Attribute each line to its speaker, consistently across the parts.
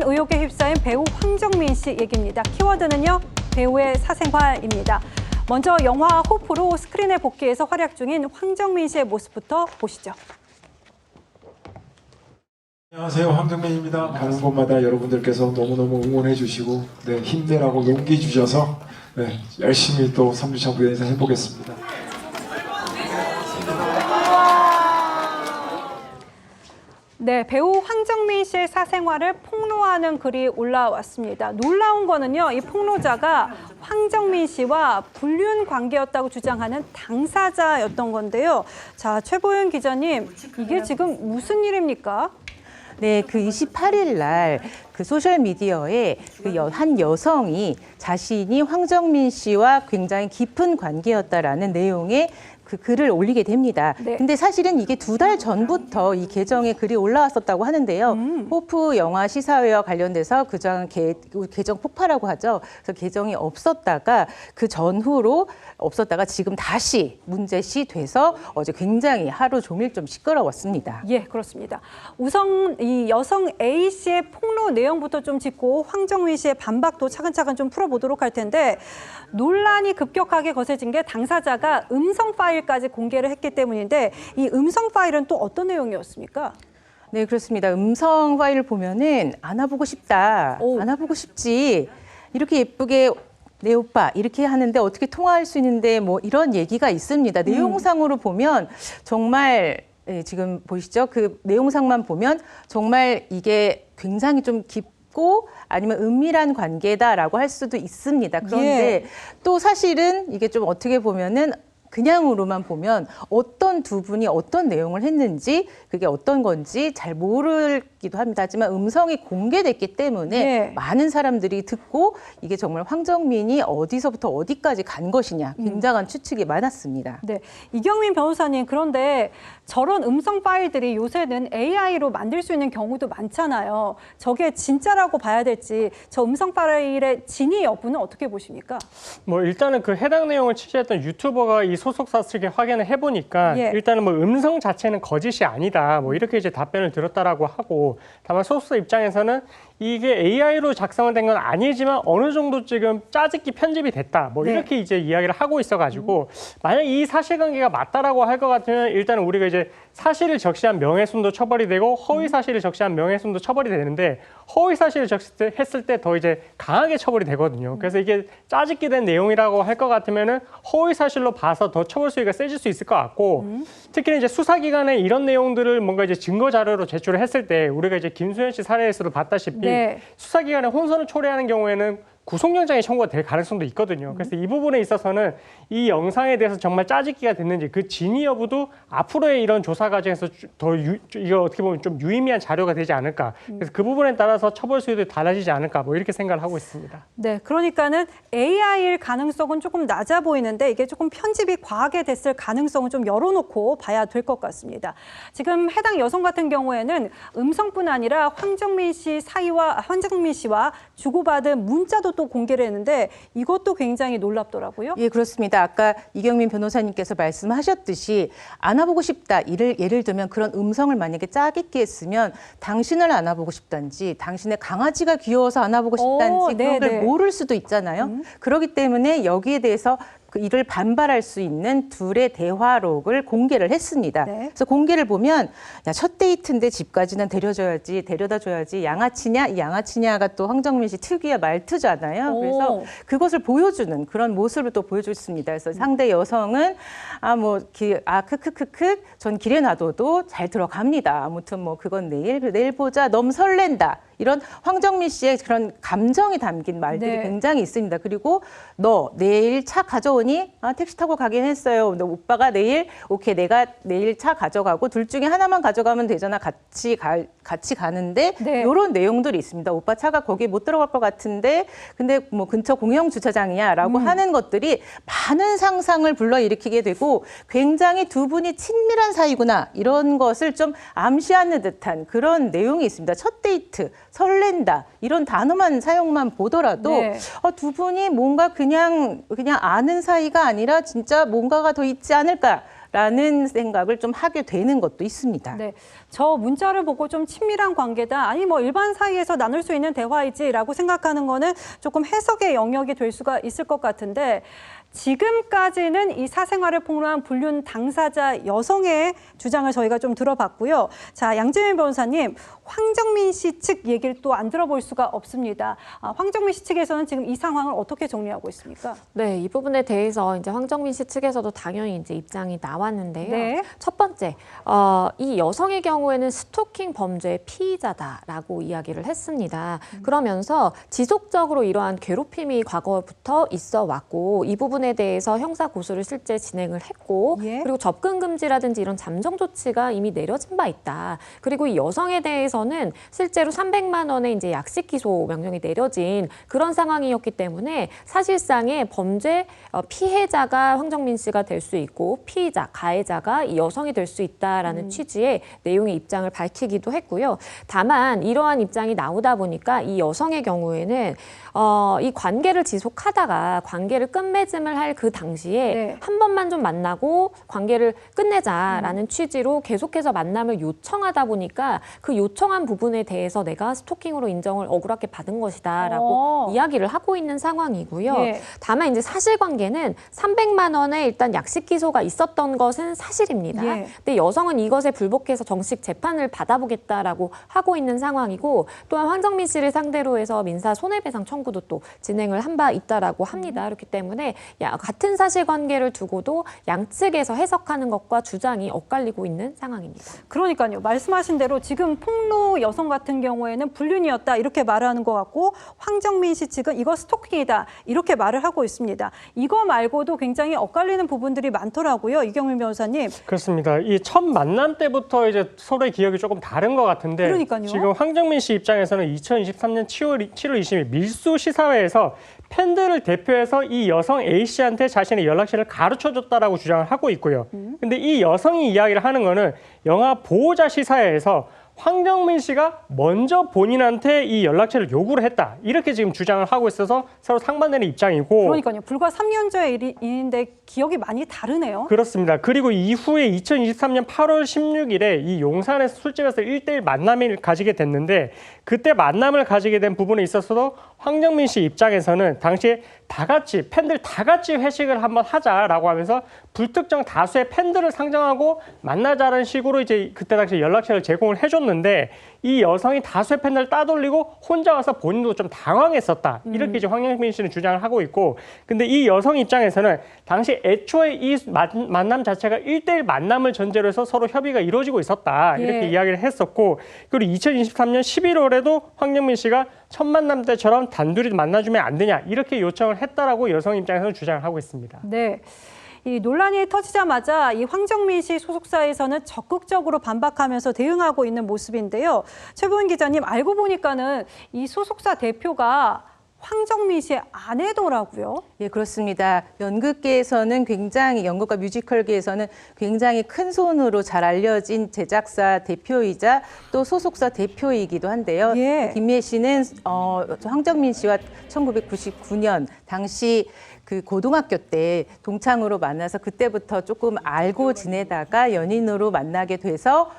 Speaker 1: 의혹에 휩싸인 배우 황정민 씨 얘기입니다. 키워드는요, 배우의 사생활입니다. 먼저 영화 호프로 스크린에 복귀해서 활약 중인 황정민 씨의 모습부터 보시죠.
Speaker 2: 안녕하세요, 황정민입니다. 가는 곳마다 여러분들께서 너무너무 응원해 주시고 힘내라고 용기 주셔서 열심히 또 3주차 무대에서 해보겠습니다.
Speaker 1: 네, 배우 황정민 씨의 사생활을 폭로하는 글이 올라왔습니다. 놀라운 거는요, 이 폭로자가 황정민 씨와 불륜 관계였다고 주장하는 당사자였던 건데요. 자, 최보윤 기자님, 이게 지금 무슨 일입니까?
Speaker 3: 네, 그 28일 날 그 소셜미디어에 한 여성이 자신이 황정민 씨와 굉장히 깊은 관계였다라는 내용의 그 글을 올리게 됩니다.
Speaker 1: 네.
Speaker 3: 근데 사실은 이게 2달 전부터 이 계정에 글이 올라왔었다고 하는데요. 호프 영화 시사회와 관련돼서 계정 폭파라고 하죠. 그래서 계정이 없었다가 그 전후로 없었다가 지금 다시 문제시 돼서 어제 굉장히 하루 종일 좀 시끄러웠습니다.
Speaker 1: 예, 그렇습니다. 우선 이 여성 A 씨의 폭로 내용부터 좀 짚고 황정민 씨의 반박도 차근차근 좀 풀어보도록 할 텐데, 논란이 급격하게 거세진 게 당사자가 음성 파일까지 공개를 했기 때문인데, 이 음성 파일은 또 어떤 내용이었습니까?
Speaker 3: 네, 그렇습니다. 음성 파일을 보면은 안아보고 싶다. 안아보고 싶지. 이렇게 예쁘게 내 오빠 이렇게 하는데 어떻게 통화할 수 있는데 뭐 이런 얘기가 있습니다. 내용상으로 보면 정말 지금 보시죠. 그 내용상만 보면 정말 이게 굉장히 좀 깊고 아니면 은밀한 관계다라고 할 수도 있습니다. 그런데 또 사실은 이게 좀 어떻게 보면은 그냥으로만 보면 어떤 두 분이 어떤 내용을 했는지 그게 어떤 건지 잘 모르기도 합니다. 하지만 음성이 공개됐기 때문에 많은 사람들이 듣고 이게 정말 황정민이 어디서부터 어디까지 간 것이냐 굉장한 추측이 많았습니다.
Speaker 1: 네, 이경민 변호사님, 그런데 저런 음성 파일들이 요새는 AI로 만들 수 있는 경우도 많잖아요. 저게 진짜라고 봐야 될지, 저 음성 파일의 진위 여부는 어떻게 보십니까?
Speaker 4: 뭐 일단은 그 해당 내용을 취재했던 유튜버가 이 소속사 측에 확인을 해보니까 일단은 뭐 음성 자체는 거짓이 아니다, 뭐 이렇게 이제 답변을 들었다라고 하고, 다만 소속사 입장에서는 이게 AI로 작성을 된 건 아니지만 어느 정도 지금 짜집기 편집이 됐다, 뭐 이렇게 이제 이야기를 하고 있어가지고 만약 이 사실관계가 맞다라고 할 것 같으면 일단은 우리가 이제 사실을 적시한 명예훼손도 처벌이 되고 허위 사실을 적시한 명예훼손도 처벌이 되는데, 허위 사실을 적시했을 때 더 이제 강하게 처벌이 되거든요. 그래서 이게 짜집기 된 내용이라고 할 것 같으면은 허위 사실로 봐서 더 처벌 수위가 세질 수 있을 것 같고, 특히 이제 수사기관에 이런 내용들을 뭔가 이제 증거 자료로 제출을 했을 때 우리가 이제 김수현 씨 사례에서도 봤다시피 수사기관에 혼선을 초래하는 경우에는 구속영장이 청구가 될 가능성도 있거든요. 그래서 이 부분에 있어서는 이 영상에 대해서 정말 짜집기가 됐는지 그 진위 여부도 앞으로의 이런 조사 과정에서 이거 어떻게 보면 좀 유의미한 자료가 되지 않을까. 그래서 그 부분에 따라서 처벌 수위도 달라지지 않을까, 뭐 이렇게 생각을 하고 있습니다.
Speaker 1: 네, 그러니까는 AI일 가능성은 조금 낮아 보이는데 이게 조금 편집이 과하게 됐을 가능성은 좀 열어놓고 봐야 될 것 같습니다. 지금 해당 여성 같은 경우에는 음성뿐 아니라 황정민 씨와 주고받은 문자도 또 공개를 했는데 이것도 굉장히 놀랍더라고요.
Speaker 3: 예, 그렇습니다. 아까 이경민 변호사님께서 말씀하셨듯이 안아보고 싶다. 예를 들면 그런 음성을 만약에 짜깁기 했으면 당신을 안아보고 싶단지, 당신의 강아지가 귀여워서 안아보고 싶단지 그런 걸 모를 수도 있잖아요. 그렇기 때문에 여기에 대해서 이를 반발할 수 있는 둘의 대화록을 공개를 했습니다. 그래서 공개를 보면, 야, 첫 데이트인데 집까지는 데려다 줘야지, 양아치냐? 이 양아치냐가 또 황정민 씨 특유의 말투잖아요. 그래서 그것을 보여주는 그런 모습을 또 보여줬습니다. 그래서 상대 여성은 크크크크 전 길에 놔둬도 잘 들어갑니다. 아무튼 뭐 그건 내일 보자. 너무 설렌다. 이런 황정민 씨의 그런 감정이 담긴 말들이 굉장히 있습니다. 그리고 너 내일 차 가져오니? 택시 타고 가긴 했어요. 너 오빠가 내일 내가 내일 차 가져가고 둘 중에 하나만 가져가면 되잖아. 같이 가는데 이런 내용들이 있습니다. 오빠 차가 거기에 못 들어갈 것 같은데 근데 뭐 근처 공영 주차장이야라고 하는 것들이 많은 상상을 불러일으키게 되고 굉장히 두 분이 친밀한 사이구나 이런 것을 좀 암시하는 듯한 그런 내용이 있습니다. 첫 데이트, 설렌다 이런 단어만 사용만 보더라도 두 분이 뭔가 그냥 아는 사이가 아니라 진짜 뭔가가 더 있지 않을까 라는 생각을 좀 하게 되는 것도 있습니다.
Speaker 1: 네, 저 문자를 보고 좀 친밀한 관계다. 아니 뭐 일반 사이에서 나눌 수 있는 대화이지라고 생각하는 거는 조금 해석의 영역이 될 수가 있을 것 같은데 지금까지는 이 사생활을 폭로한 불륜 당사자 여성의 주장을 저희가 좀 들어봤고요. 자, 양재민 변호사님, 황정민 씨 측 얘기를 또 안 들어볼 수가 없습니다. 황정민 씨 측에서는 지금 이 상황을 어떻게 정리하고 있습니까?
Speaker 5: 네, 이 부분에 대해서 이제 황정민 씨 측에서도 당연히 이제 입장이 나왔는데요.
Speaker 1: 네.
Speaker 5: 첫 번째, 이 여성의 경우에는 스토킹 범죄의 피의자다라고 이야기를 했습니다. 그러면서 지속적으로 이러한 괴롭힘이 과거부터 있어 왔고 이 부분에 대해서 형사 고소를 실제 진행을 했고
Speaker 1: 예.
Speaker 5: 그리고 접근 금지라든지 이런 잠정 조치가 이미 내려진 바 있다. 그리고 이 여성에 대해서는 실제로 300만 원의 이제 약식 기소 명령이 내려진 그런 상황이었기 때문에 사실상의 범죄 피해자가 황정민 씨가 될 수 있고 피의자, 가해자가 이 여성이 될 수 있다라는 취지의 내용의 입장을 밝히기도 했고요. 다만 이러한 입장이 나오다 보니까 이 여성의 경우에는 이 관계를 지속하다가 관계를 끝맺음을 할 그 당시에
Speaker 1: 네.
Speaker 5: 한 번만 좀 만나고 관계를 끝내자라는 취지로 계속해서 만남을 요청하다 보니까 그 요청한 부분에 대해서 내가 스토킹으로 인정을 억울하게 받은 것이다라고 이야기를 하고 있는 상황이고요.
Speaker 1: 예.
Speaker 5: 다만 이제 사실관계는 300만 원의 일단 약식 기소가 있었던 것은 사실입니다.
Speaker 1: 예.
Speaker 5: 근데 여성은 이것에 불복해서 정식 재판을 받아보겠다라고 하고 있는 상황이고 또한 황정민 씨를 상대로 해서 민사 손해배상 청구도 또 진행을 한 바 있다라고 합니다. 그렇기 때문에 같은 사실관계를 두고도 양측에서 해석하는 것과 주장이 엇갈리고 있는 상황입니다.
Speaker 1: 그러니까요. 말씀하신 대로 지금 폭로 여성 같은 경우에는 불륜이었다 이렇게 말을 하는 것 같고 황정민 씨 측은 이거 스토킹이다 이렇게 말을 하고 있습니다. 이거 말고도 굉장히 엇갈리는 부분들이 많더라고요. 이경민 변호사님.
Speaker 4: 그렇습니다. 이 첫 만남 때부터 이제 서로의 기억이 조금 다른 것 같은데
Speaker 1: 그러니까요.
Speaker 4: 지금 황정민 씨 입장에서는 2023년 7월 20일 밀수 시사회에서 팬들을 대표해서 이 여성 A 씨한테 자신의 연락처를 가르쳐줬다라고 주장을 하고 있고요. 근데 이 여성이 이야기를 하는 거는 영화 보호자 시사회에서 황정민 씨가 먼저 본인한테 이 연락처를 요구를 했다. 이렇게 지금 주장을 하고 있어서 서로 상반되는 입장이고.
Speaker 1: 그러니까요. 불과 3년 전의 일인데 기억이 많이 다르네요.
Speaker 4: 그렇습니다. 그리고 이후에 2023년 8월 16일에 이 용산에서 술집에서 1대1 만남을 가지게 됐는데 그때 만남을 가지게 된 부분에 있어서도 황정민 씨 입장에서는 당시에 팬들 다 같이 회식을 한번 하자라고 하면서 불특정 다수의 팬들을 상정하고 만나자는 식으로 이제 그때 당시 연락처를 제공을 해줬는데 이 여성이 다수의 팬들을 따돌리고 혼자 와서 본인도 좀 당황했었다. 이렇게 이제 황정민 씨는 주장을 하고 있고 근데 이 여성 입장에서는 당시 애초에 이 만남 자체가 1대1 만남을 전제로 해서 서로 협의가 이루어지고 있었다. 이렇게
Speaker 1: 예.
Speaker 4: 이야기를 했었고 그리고 2023년 11월에도 황정민 씨가 첫 만남 때처럼 단둘이 만나주면 안 되냐 이렇게 요청을 했다라고 여성 입장에서는 주장을 하고 있습니다.
Speaker 1: 네. 이 논란이 터지자마자 이 황정민 씨 소속사에서는 적극적으로 반박하면서 대응하고 있는 모습인데요. 최보은 기자님, 알고 보니까는 이 소속사 대표가 황정민 씨의 아내더라고요.
Speaker 3: 예, 그렇습니다. 연극계에서는 연극과 뮤지컬계에서는 굉장히 큰 손으로 잘 알려진 제작사 대표이자 또 소속사 대표이기도 한데요.
Speaker 1: 예.
Speaker 3: 김미애 씨는 황정민 씨와 1999년 당시 그 고등학교 때 동창으로 만나서 그때부터 조금 알고 지내다가 연인으로 만나게 돼서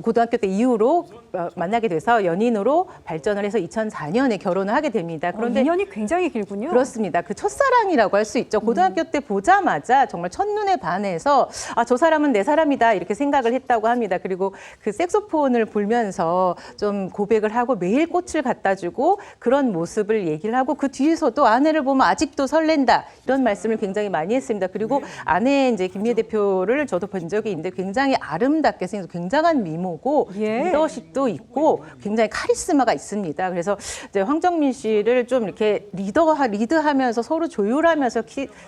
Speaker 3: 고등학교 때 이후로 만나게 돼서 연인으로 발전을 해서 2004년에 결혼을 하게 됩니다. 그런데
Speaker 1: 인연이 굉장히 길군요.
Speaker 3: 그렇습니다. 그 첫사랑이라고 할 수 있죠. 고등학교 때 보자마자 정말 첫눈에 반해서 저 사람은 내 사람이다 이렇게 생각을 했다고 합니다. 그리고 그 색소폰을 불면서 좀 고백을 하고 매일 꽃을 갖다 주고 그런 모습을 얘기를 하고 그 뒤에서도 아내를 보면 아직도 설렌다 이런 말씀을 굉장히 많이 했습니다. 그리고 아내 이제 김미애 대표를 저도 본 적이 있는데 굉장히 아름답게 생겨서 굉장한 미모고
Speaker 1: 예.
Speaker 3: 리더십도 있고 굉장히 카리스마가 있습니다. 그래서 이제 황정민 씨를 좀 이렇게 리드하면서 서로 조율하면서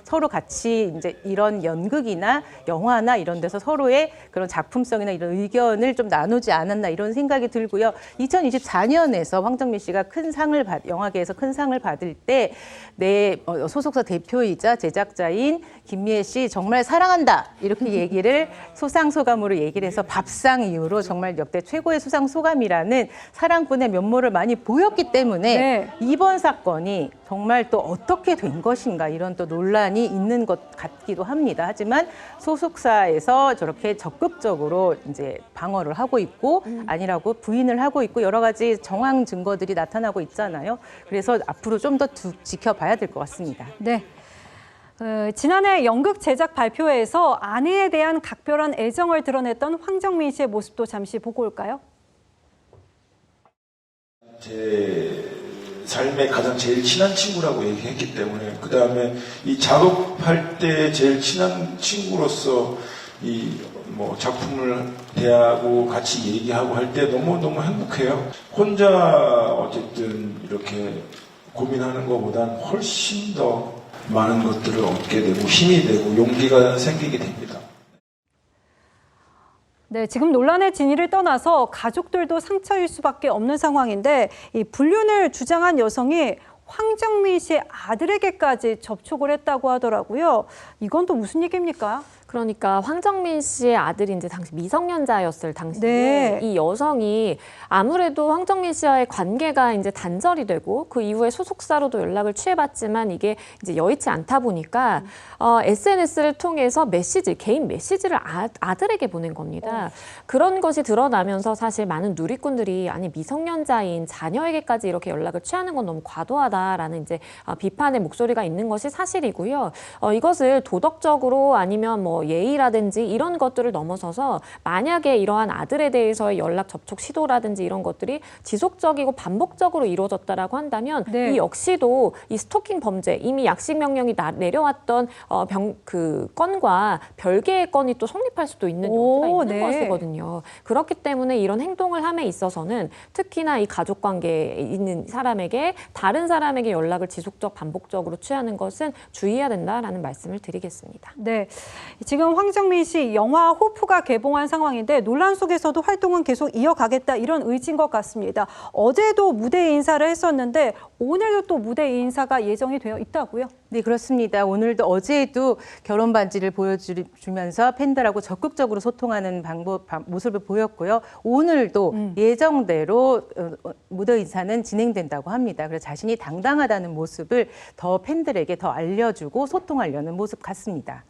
Speaker 3: 서로 같이 이제 이런 연극이나 영화나 이런 데서 서로의 그런 작품성이나 이런 의견을 좀 나누지 않았나 이런 생각이 들고요. 2024년에서 황정민 씨가 영화계에서 큰 상을 받을 때 내 소속사 대표이자 제작자인 김미애 씨 정말 사랑한다 이렇게 얘기를 소상소감으로 얘기를 해서 밥상 이후로 정말 역대 최고의 소상소감이라는 사랑꾼의 면모를 많이 보였기 때문에
Speaker 1: 네.
Speaker 3: 이번 사건이 정말 또 어떻게 된 것인가 이런 또 논란이 있는 것 같기도 합니다. 하지만 소속사에서 저렇게 적극적으로 이제 방어를 하고 있고 아니라고 부인을 하고 있고 여러 가지 정황 증거들이 나타나고 있잖아요. 그래서 앞으로 좀 더 지켜봐야 될 것 같습니다.
Speaker 1: 네. 지난해 연극 제작 발표회에서 아내에 대한 각별한 애정을 드러냈던 황정민 씨의 모습도 잠시 보고 올까요?
Speaker 6: 제 삶에 가장 제일 친한 친구라고 얘기했기 때문에 그 다음에 이 작업할 때 제일 친한 친구로서 이 뭐 작품을 대하고 같이 얘기하고 할 때 너무너무 행복해요. 혼자 어쨌든 이렇게 고민하는 것보단 훨씬 더 많은 것들을 얻게 되고 힘이 되고 용기가 생기게 됩니다.
Speaker 1: 네, 지금 논란의 진위를 떠나서 가족들도 상처일 수밖에 없는 상황인데 이 불륜을 주장한 여성이 황정민 씨의 아들에게까지 접촉을 했다고 하더라고요. 이건 또 무슨 얘기입니까?
Speaker 5: 그러니까 황정민 씨의 아들이 이제 당시 미성년자였을 당시에
Speaker 1: 네.
Speaker 5: 이 여성이 아무래도 황정민 씨와의 관계가 이제 단절이 되고 그 이후에 소속사로도 연락을 취해봤지만 이게 이제 여의치 않다 보니까 SNS를 통해서 개인 메시지를 아들에게 보낸 겁니다. 그런 것이 드러나면서 사실 많은 누리꾼들이 아니 미성년자인 자녀에게까지 이렇게 연락을 취하는 건 너무 과도하다라는 이제 비판의 목소리가 있는 것이 사실이고요. 이것을 도덕적으로 아니면 뭐 예의라든지 이런 것들을 넘어서서 만약에 이러한 아들에 대해서의 연락 접촉 시도라든지 이런 것들이 지속적이고 반복적으로 이루어졌다라고 한다면
Speaker 1: 네.
Speaker 5: 이 역시도 이 스토킹 범죄 이미 약식 명령이 내려왔던 그 건과 별개의 건이 또 성립할 수도 있는 여지가 있는
Speaker 1: 네.
Speaker 5: 것이거든요. 그렇기 때문에 이런 행동을 함에 있어서는 특히나 이 가족 관계에 있는 사람에게 다른 사람에게 연락을 지속적 반복적으로 취하는 것은 주의해야 된다라는 말씀을 드리겠습니다.
Speaker 1: 네, 지금 황정민 씨 영화 호프가 개봉한 상황인데 논란 속에서도 활동은 계속 이어가겠다 이런 의지인 것 같습니다. 어제도 무대 인사를 했었는데 오늘도 또 무대 인사가 예정이 되어 있다고요?
Speaker 3: 네, 그렇습니다. 오늘도 어제도 결혼 반지를 보여주면서 팬들하고 적극적으로 소통하는 모습을 보였고요. 오늘도 예정대로 무대 인사는 진행된다고 합니다. 그래서 자신이 당당하다는 모습을 더 팬들에게 더 알려주고 소통하려는 모습 같습니다.